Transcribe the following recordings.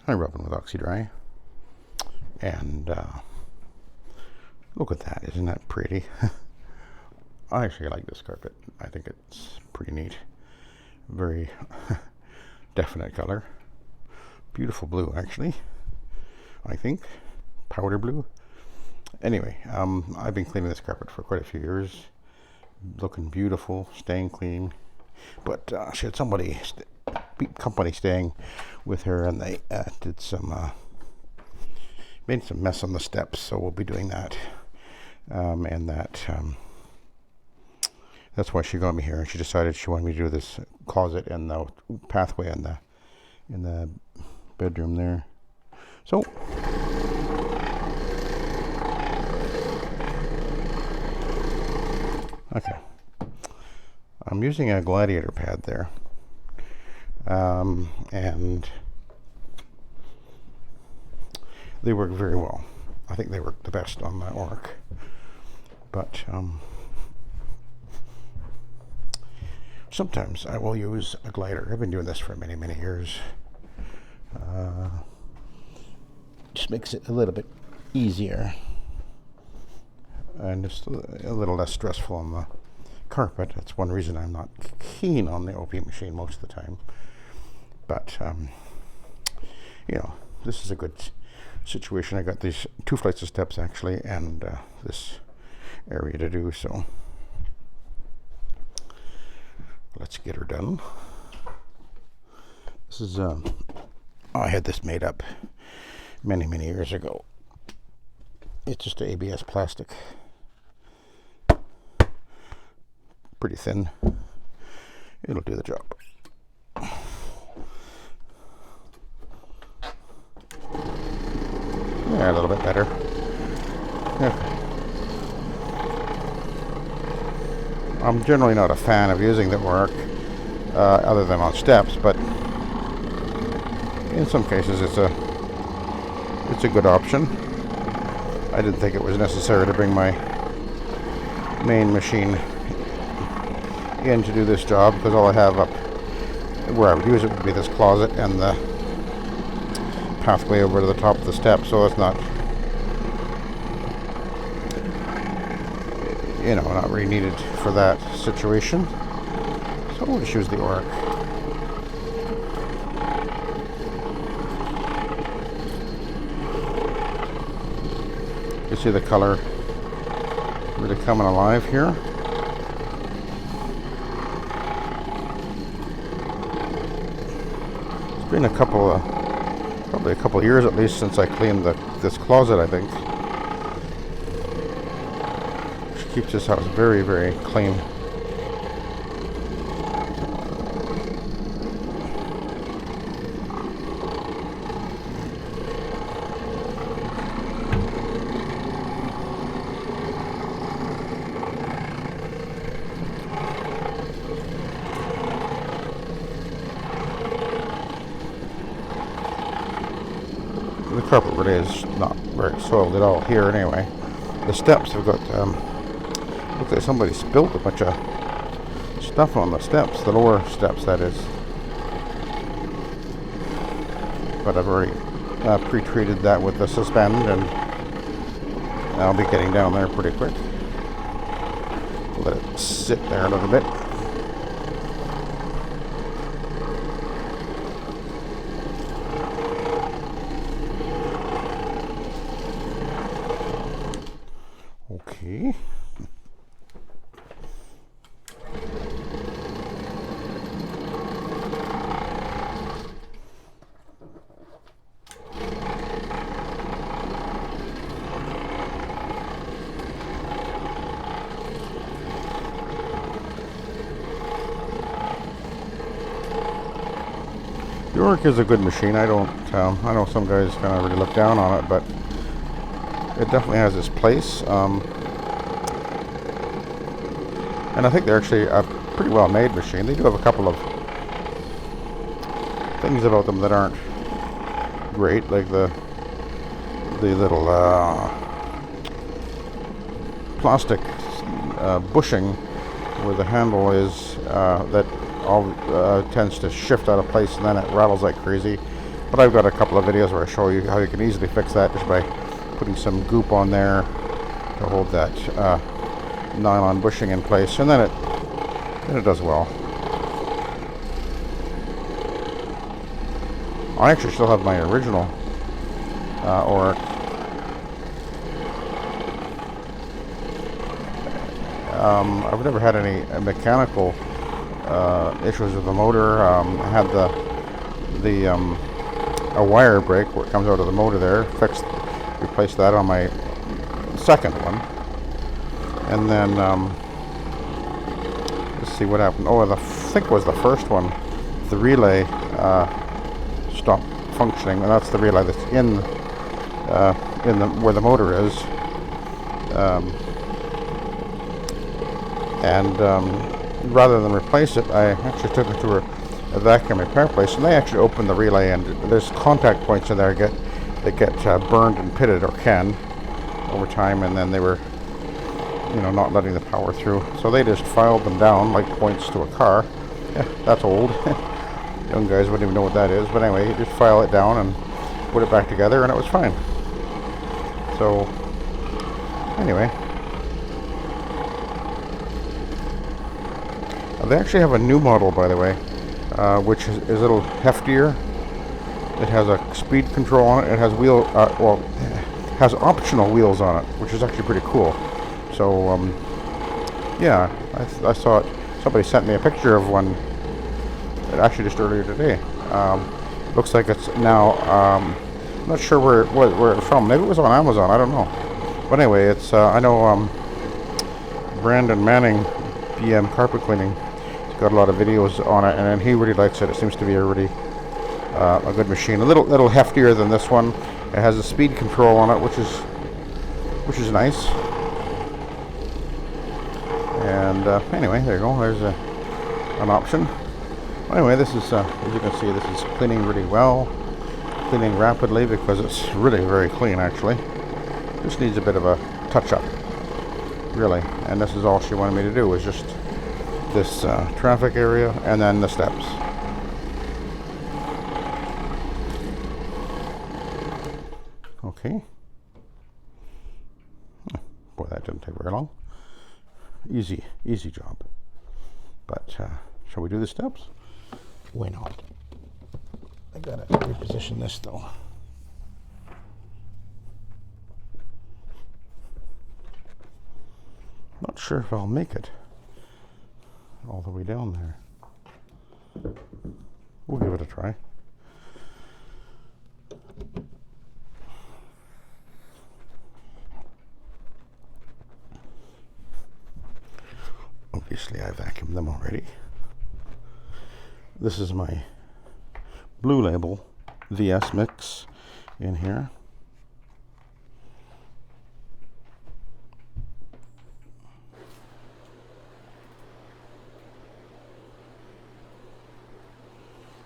Hi, Robin with Oxy-Dry. And look at that. Isn't that pretty? I actually like this carpet. I think it's pretty neat. Very definite color. Beautiful blue, actually. I think. Powder blue. Anyway, I've been cleaning this carpet for quite a few years. Looking beautiful, staying clean. But she had somebody, company staying with her, and they did some, made some mess on the steps, so we'll be doing that. That's why she got me here, and she decided she wanted me to do this closet and the pathway in the bedroom there. So okay, I'm using a gladiator pad there, and they work very well. I think they work the best on my Oreck, but sometimes I will use a glider. I've been doing this for many, many years. Just makes it a little bit easier and just a little less stressful on the carpet. That's one reason I'm not keen on the OP machine most of the time. But you know, this is a good situation. I got these 2 flights of steps actually, and this area to do, so let's get her done. This is I had this made up many, many years ago. It's just ABS plastic, pretty thin. It'll do the job. Yeah, a little bit better. Okay. I'm generally not a fan of using the Oreck other than on steps, but in some cases it's a good option. I didn't think it was necessary to bring my main machine in to do this job, because all I have up where I would use it would be this closet and the pathway over to the top of the step, so it's not, you know, not really needed for that situation. So we'll just use the Oreck. You see the color really coming alive here. It's been probably a couple of years at least since I cleaned this closet, I think. Which keeps this house very, very clean. The carpet really is not very soiled at all here anyway. The steps have got, looks like somebody spilled a bunch of stuff on the steps, the lower steps that is. But I've already pre-treated that with the suspend, and I'll be getting down there pretty quick. Let it sit there a little bit. Okay. The Oreck is a good machine. I know some guys kind of really look down on it, but it definitely has its place. And I think they're actually a pretty well made machine. They do have a couple of things about them that aren't great, like the little plastic bushing where the handle is that all tends to shift out of place, and then it rattles like crazy. But I've got a couple of videos where I show you how you can easily fix that just by putting some goop on there to hold that nylon bushing in place, and then it does well. I actually still have my original Oreck. I've never had any mechanical issues with the motor. I had a wire break where it comes out of the motor there. Replaced that on my second one, and then let's see what happened. Oh, I think it was the first one. The relay stopped functioning, and that's the relay that's in where the motor is. Rather than replace it, I actually took it to a vacuum repair place, and they actually opened the relay, and there's contact points in there that get burned and pitted, or can, over time, and then they were, not letting the power through. So they just filed them down like points to a car. Yeah, that's old. Young guys wouldn't even know what that is, but anyway, you just file it down and put it back together, and it was fine. So, anyway. They actually have a new model, by the way, which is a little heftier. It has a speed control on it. It has it has optional wheels on it, which is actually pretty cool. So, yeah, I saw it. Somebody sent me a picture of one, actually just earlier today. Looks like it's now, I'm not sure where it's from. Maybe it was on Amazon, I don't know. But anyway, it's, I know Brandon Manning, BM Carpet Cleaning, got a lot of videos on it, and he really likes it. It seems to be a really a good machine. A little heftier than this one. It has a speed control on it, which is nice. And anyway, there you go. There's an option. Anyway, this is as you can see, this is cleaning really well, cleaning rapidly because it's really very clean. Actually, just needs a bit of a touch-up, really. And this is all she wanted me to do, was just this traffic area and then the steps. Okay. Boy, that didn't take very long. Easy job. But shall we do the steps? Why not? I gotta reposition this though. Not sure if I'll make it all the way down there. We'll give it a try. Obviously, I vacuumed them already. This is my Blue Label VS mix in here.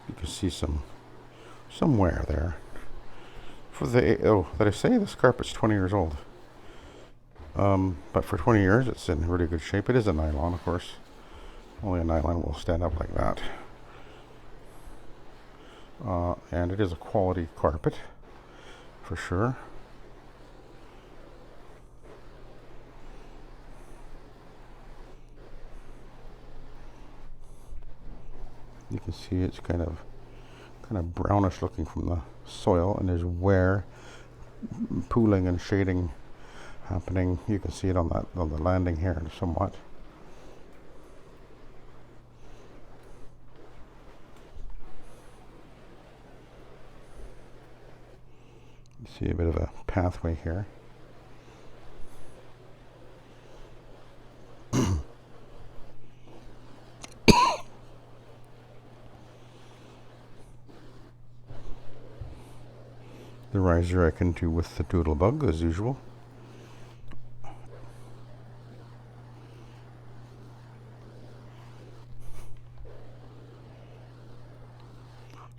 You can see some wear there. For the did I say this carpet's 20 years old? But for 20 years, it's in really good shape. It is a nylon, of course. Only a nylon will stand up like that. And it is a quality carpet, for sure. You can see it's kind of brownish looking from the soil, and there's wear, pooling and shading happening. You can see it on the landing here somewhat. You see a bit of a pathway here. The riser I can do with the doodlebug as usual.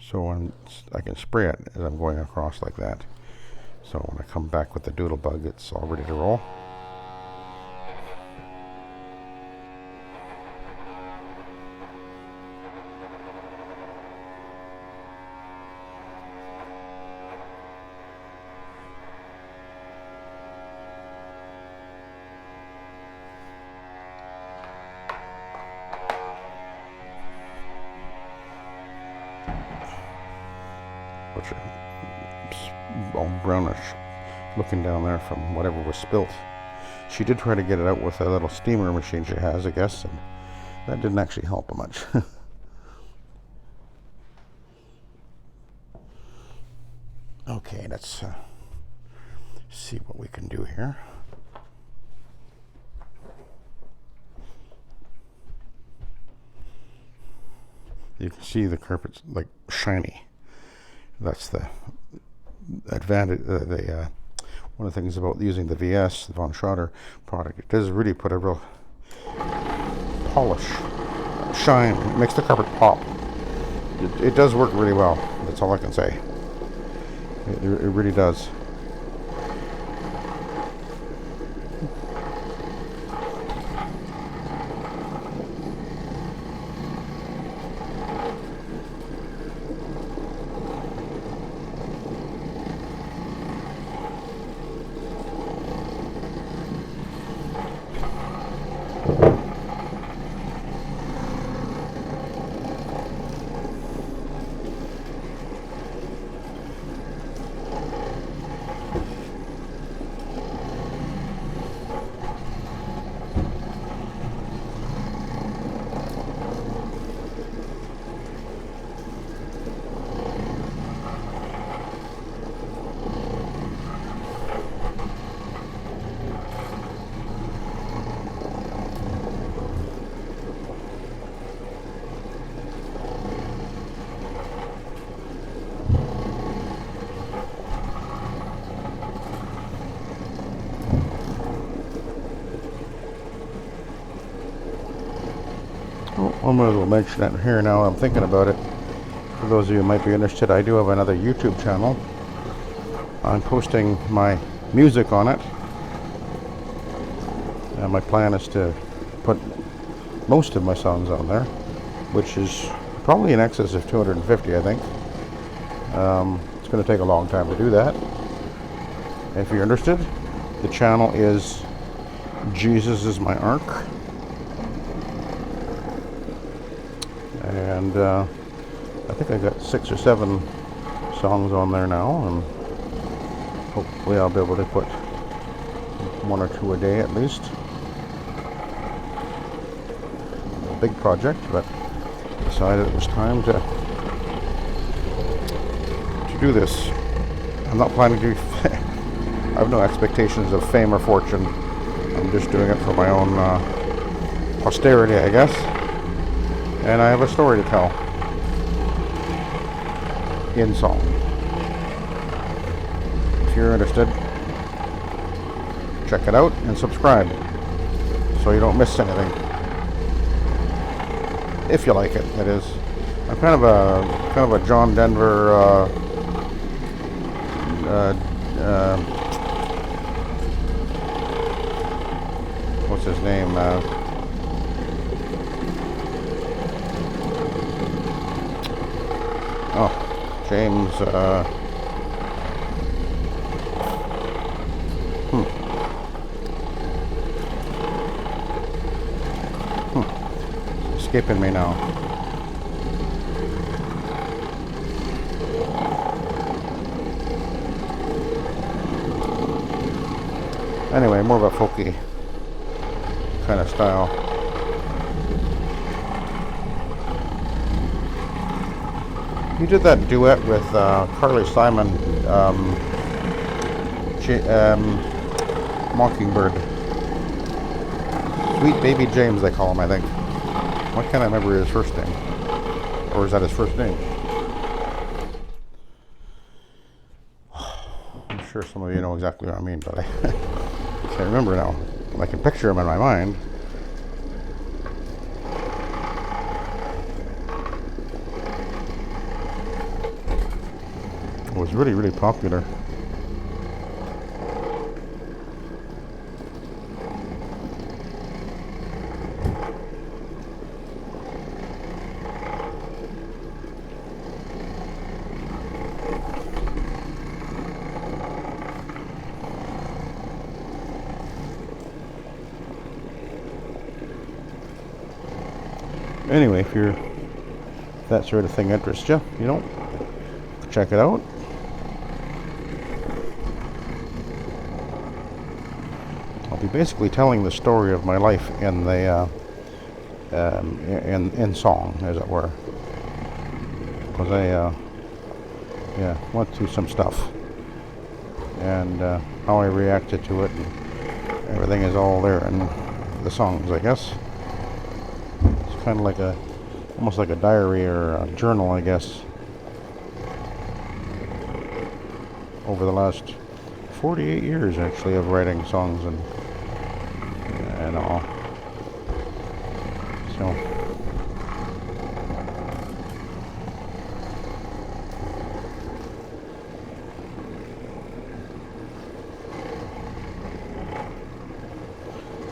So I can spray it as I'm going across like that. So when I come back with the doodlebug, it's all ready to roll. which are all brownish looking down there from whatever was spilt. She did try to get it out with a little steamer machine she has, I guess, and that didn't actually help much. Okay, let's see what we can do here. You can see the carpet's like shiny. That's the advantage. One of the things about using the VS, the Von Schroeder product, it does really put a real polish, shine. It makes the carpet pop. It does work really well. That's all I can say. It really does. I might as well mention it here now I'm thinking about it. For those of you who might be interested, I do have another YouTube channel. I'm posting my music on it. And my plan is to put most of my songs on there, which is probably in excess of 250, I think. It's going to take a long time to do that. If you're interested, the channel is Jesus is My Ark. And I think I got 6 or 7 songs on there now, and hopefully I'll be able to put 1 or 2 a day at least. A big project, but decided it was time to do this. I'm not planning to I have no expectations of fame or fortune. I'm just doing it for my own posterity, I guess. And I have a story to tell in song. If you're interested, check it out and subscribe so you don't miss anything. If you like it, that is. I'm kind of a John Denver what's his name? James, escaping me now. Anyway, more of a folky kind of style. You did that duet with Carly Simon, Mockingbird. Sweet Baby James, they call him, I think. Why can't I remember his first name? Or is that his first name? I'm sure some of you know exactly what I mean, but I can't remember now. I can picture him in my mind. It was really, really popular. Anyway, if that sort of thing interests you, you know, check it out. I'll be basically telling the story of my life in the in song, as it were, because I went through some stuff, and how I reacted to it, and everything is all there in the songs, I guess. It's kind of like almost like a diary or a journal, I guess, over the last 48 years, actually, of writing songs and all. So,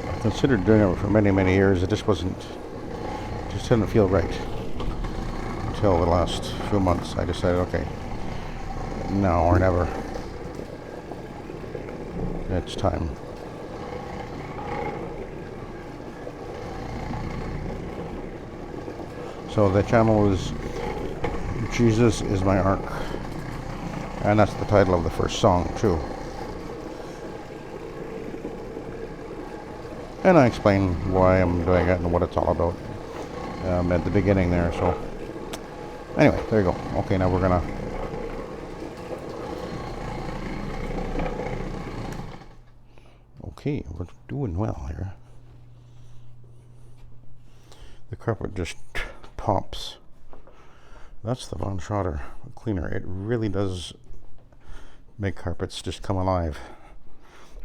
I considered doing it for many, many years. It just didn't feel right until the last few months. I decided, okay, now or never. It's time. So the channel is Jesus is My Ark, and that's the title of the first song too. And I explain why I'm doing it and what it's all about at the beginning there. So anyway, there you go. Okay, now we're gonna okay, we're doing well here. The carpet just pops. That's the Von Schroeder cleaner. It really does make carpets just come alive,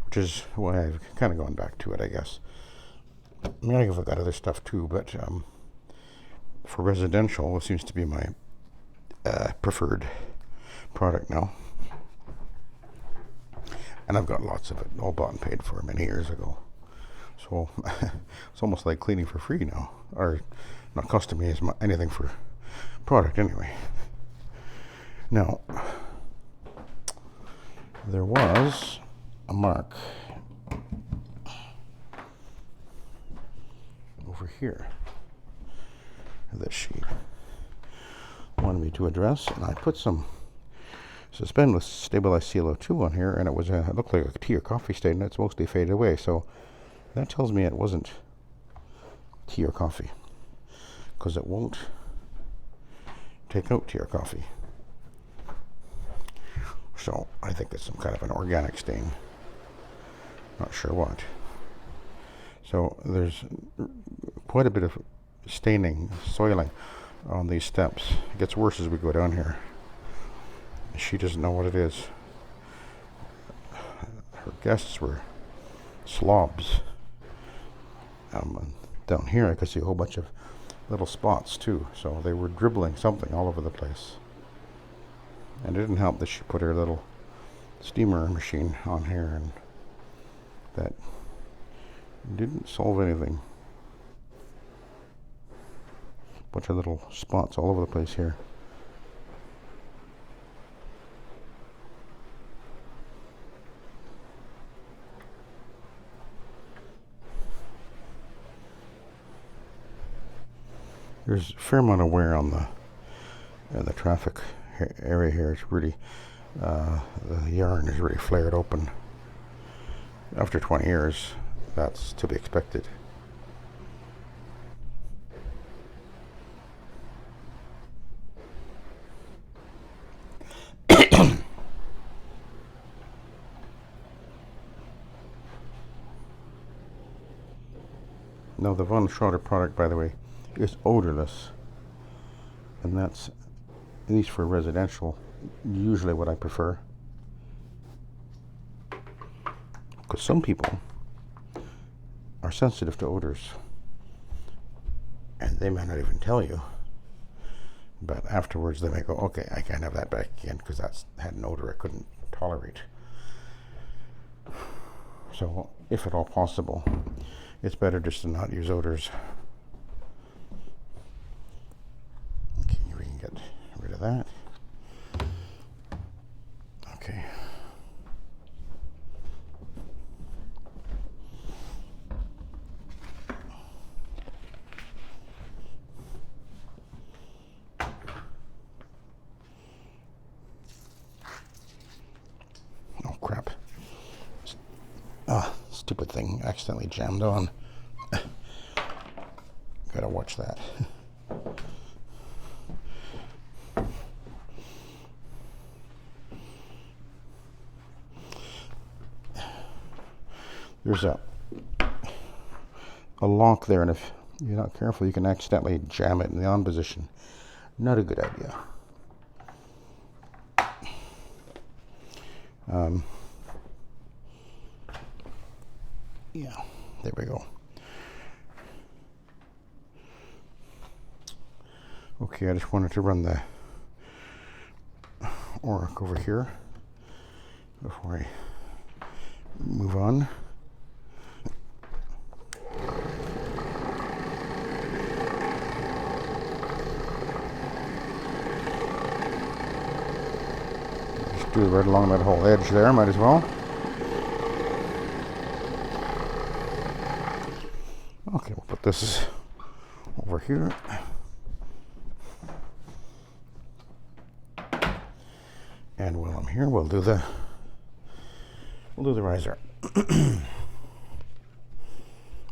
which is why I've kind of gone back to it, I guess. I mean, I've got other stuff too, but for residential, it seems to be my preferred product now. And I've got lots of it, all bought and paid for many years ago. So it's almost like cleaning for free now, or not costing me anything for product anyway. Now, there was a mark over here that she wanted me to address, and I put some suspend with stabilized CO2 on here, and it looked like a tea or coffee stain, and it's mostly faded away. So that tells me it wasn't tea or coffee, because it won't take out tea or coffee. So I think it's some kind of an organic stain. Not sure what. So there's quite a bit of staining, soiling on these steps. It gets worse as we go down here. She doesn't know what it is. Her guests were slobs. Down here I could see a whole bunch of little spots too, so they were dribbling something all over the place. And it didn't help that she put her little steamer machine on here, and that didn't solve anything. Bunch of little spots all over the place here. There's a fair amount of wear on the traffic area here. It's really the yarn is really flared open. After 20 years, that's to be expected. Now, the Von Schroeder product, by the way, is odorless, and that's, at least for residential, usually what I prefer. Because some people are sensitive to odors, and they may not even tell you, but afterwards they may go, okay, I can't have that back again because that's had an odor I couldn't tolerate. So if at all possible, it's better just to not use odors. Okay, we can get rid of that. Okay. accidentally jammed on. Gotta watch that. There's a lock there, and if you're not careful, you can accidentally jam it in the on position. Not a good idea. Yeah, there we go. Okay, I just wanted to run the Oreck over here before I move on. Just do it right along that whole edge there, might as well. Okay, we'll put this over here. And while I'm here, we'll do the riser. I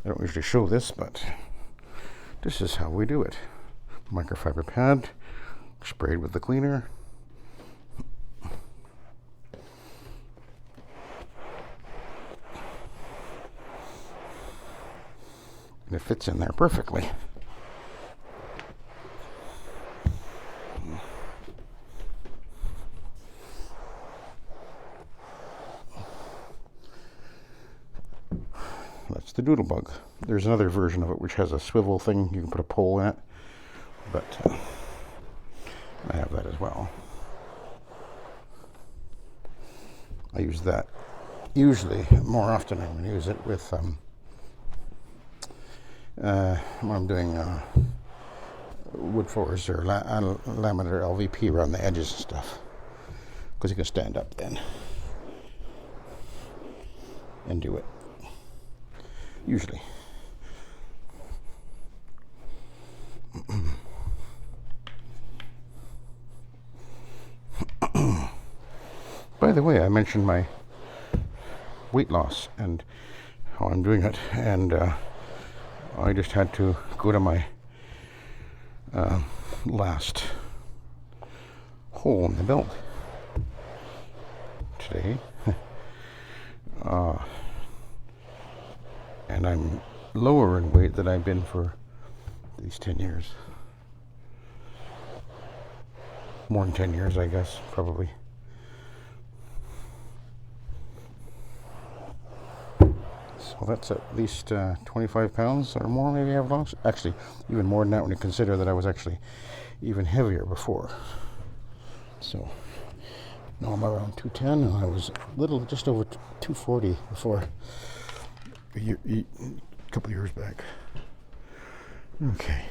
don't usually show this, but this is how we do it. Microfiber pad, sprayed with the cleaner. And it fits in there perfectly. That's the Doodlebug. There's another version of it which has a swivel thing. You can put a pole in it, but I have that as well. I use that usually more often. I'm going to use it with when I'm doing wood floors or laminate or LVP around the edges and stuff, because you can stand up then and do it. Usually. By the way, I mentioned my weight loss and how I'm doing it, and I just had to go to my last hole in the belt today. And I'm lower in weight than I've been for these 10 years. More than 10 years, I guess, probably. So that's at least 25 pounds or more maybe I've lost. Actually, even more than that when you consider that I was actually even heavier before. So now I'm around 210, and I was just over 240 before. A couple of years back. Okay.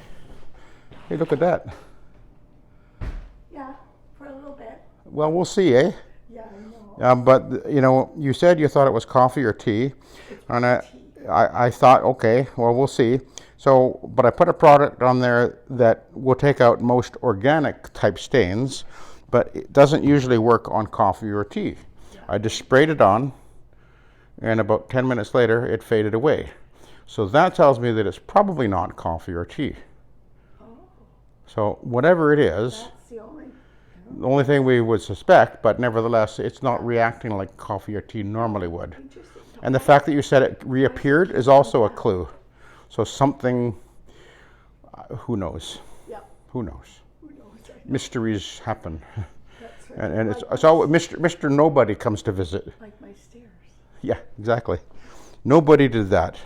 Hey, look at that. Yeah, for a little bit. Well, we'll see, eh? Yeah, I know. But you know, you said you thought it was coffee or tea, and I thought, okay, well, we'll see. So, but I put a product on there that will take out most organic type stains, but it doesn't usually work on coffee or tea. Yeah. I just sprayed it on, and about 10 minutes later, it faded away. So that tells me that it's probably not coffee or tea. Oh. So whatever it is, that's the only thing we would suspect, but nevertheless, it's not reacting like coffee or tea normally would. And the fact that you said it reappeared is also a clue. So something, who knows? Yeah. Who knows? Who knows? Mysteries happen. That's right. And it's all Mr. Nobody comes to visit. Like my stairs. Yeah, exactly. Nobody did that.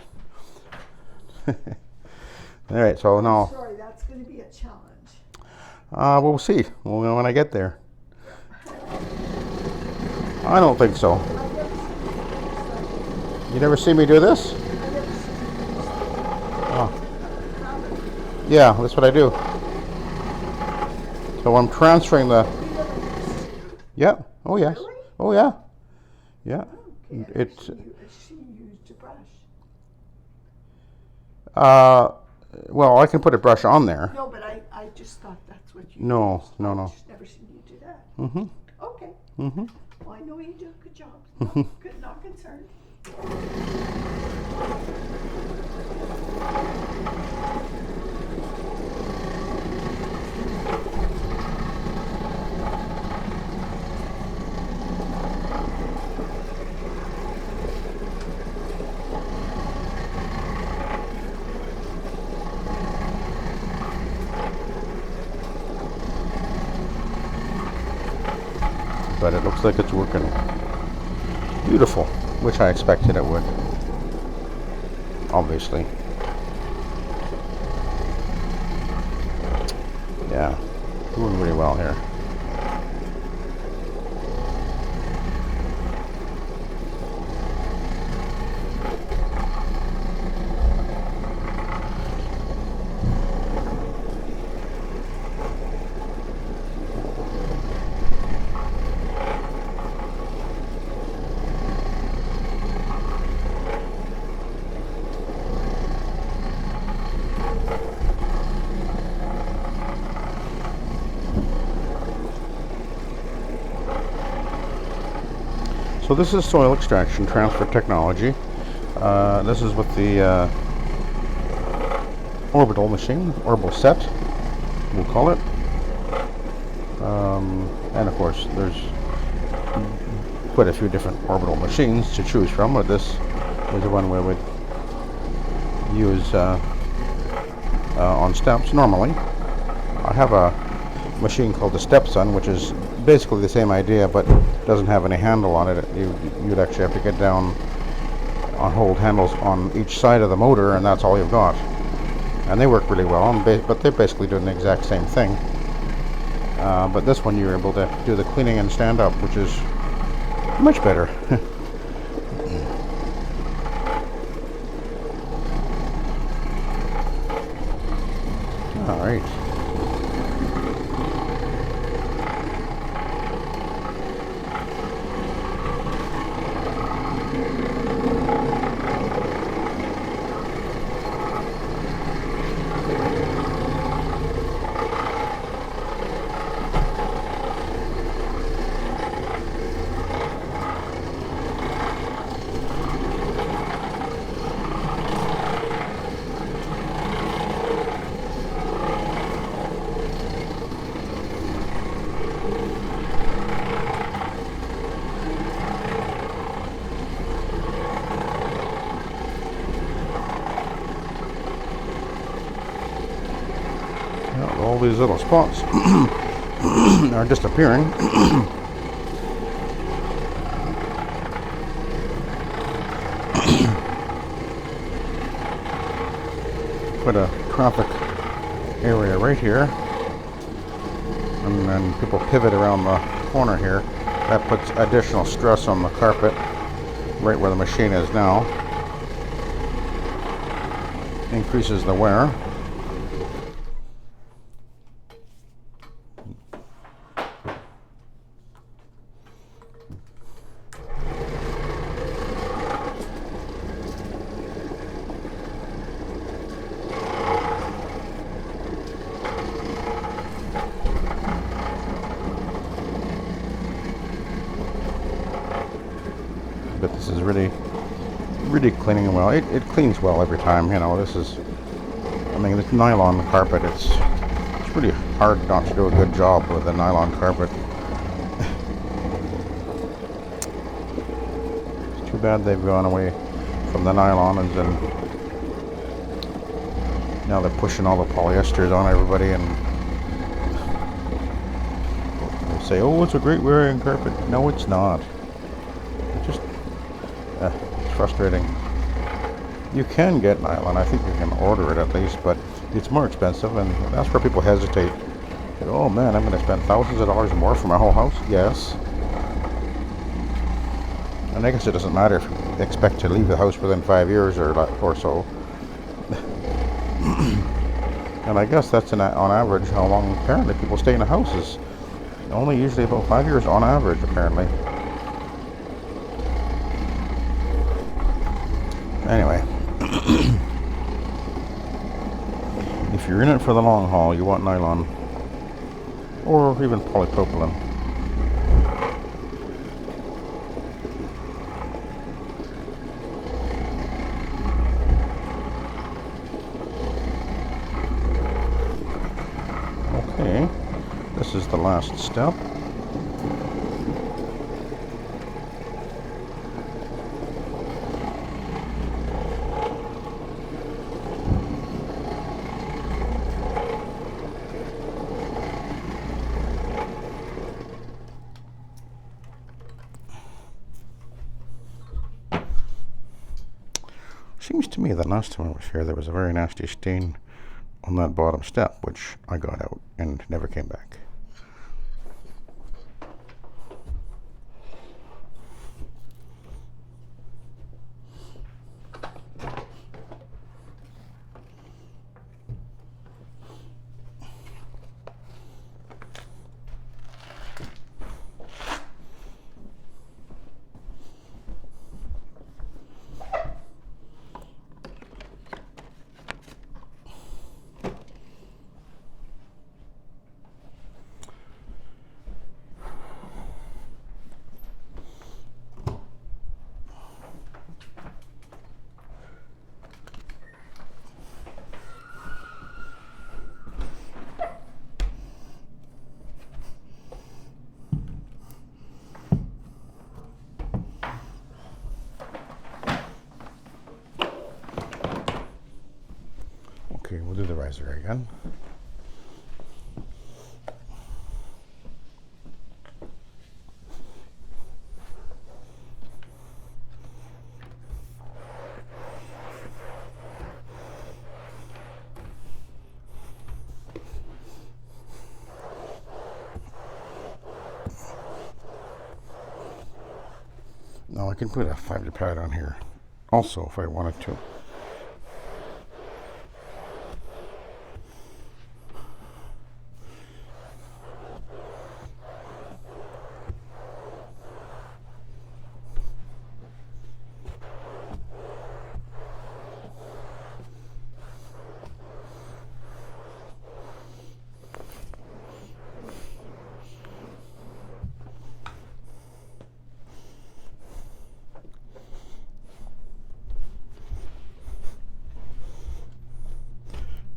All right, so now. Sorry, that's going to be a challenge. We'll see when I get there. I don't think so. You never see me do this? Oh. Yeah, that's what I do. So I'm transferring the. Yeah. Oh yes. Really? Oh yeah. Yeah. Okay. It's. She used a brush. Well, I can put a brush on there. No, but I just thought that's what you No, used. no. I've just never seen you do that. Mm-hmm. Okay. Mm-hmm. Well, I know you do a good job. Good, not concerned. But it looks like it's working beautiful, which I expected it would, obviously. Yeah, doing really well here. So this is soil extraction transfer technology. This is with the orbital machine, orbital SETT, we'll call it. And of course, there's quite a few different orbital machines to choose from, but this is the one we would use on steps normally. I have a machine called the Stepson, which is basically the same idea, but doesn't have any handle on it. You'd actually have to get down on hold handles on each side of the motor, and that's all you've got. And they work really well, but they're basically doing the exact same thing. But this one you're able to do the cleaning and stand up, which is much better. All right. All these little spots are disappearing. Put a traffic area right here, and then people pivot around the corner here. That puts additional stress on the carpet right where the machine is now. Increases the wear. But this is really cleaning well. It cleans well every time, you know. This is, I mean, this nylon carpet, it's really hard not to do a good job with a nylon carpet. It's too bad they've gone away from the nylon, and then now they're pushing all the polyesters on everybody, and they say, oh, it's a great wearing carpet. No, it's not. It's frustrating. You can get nylon. I think you can order it at least, but it's more expensive, and that's where people hesitate. Oh man, I'm going to spend thousands of dollars more for my whole house? Yes. And I guess it doesn't matter if you expect to leave the house within 5 years or so. And I guess that's on average how long apparently people stay in a house is only usually about 5 years on average, apparently. Anyway, if you're in it for the long haul, you want nylon or even polypropylene. last step. Seems to me that last time I was here there was a very nasty stain on that bottom step, which I got out and never came back. Okay, we'll do the riser again. Now I can put a 5 pad on here also if I wanted to.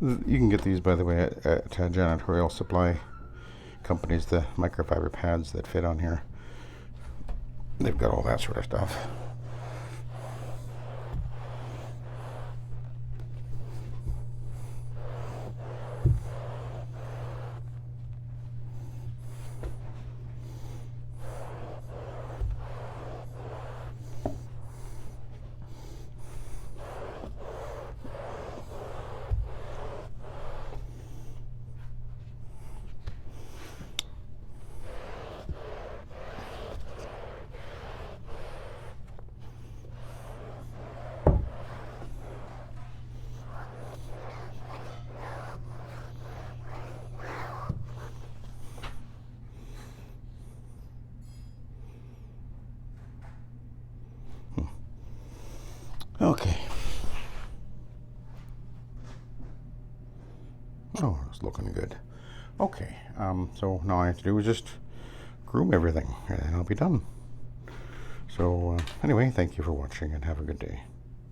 You can get these, by the way, at janitorial supply companies, the microfiber pads that fit on here. They've got all that sort of stuff. Okay. Oh, it's looking good. Okay, so now all I have to do is just groom everything and I'll be done. So anyway, thank you for watching and have a good day.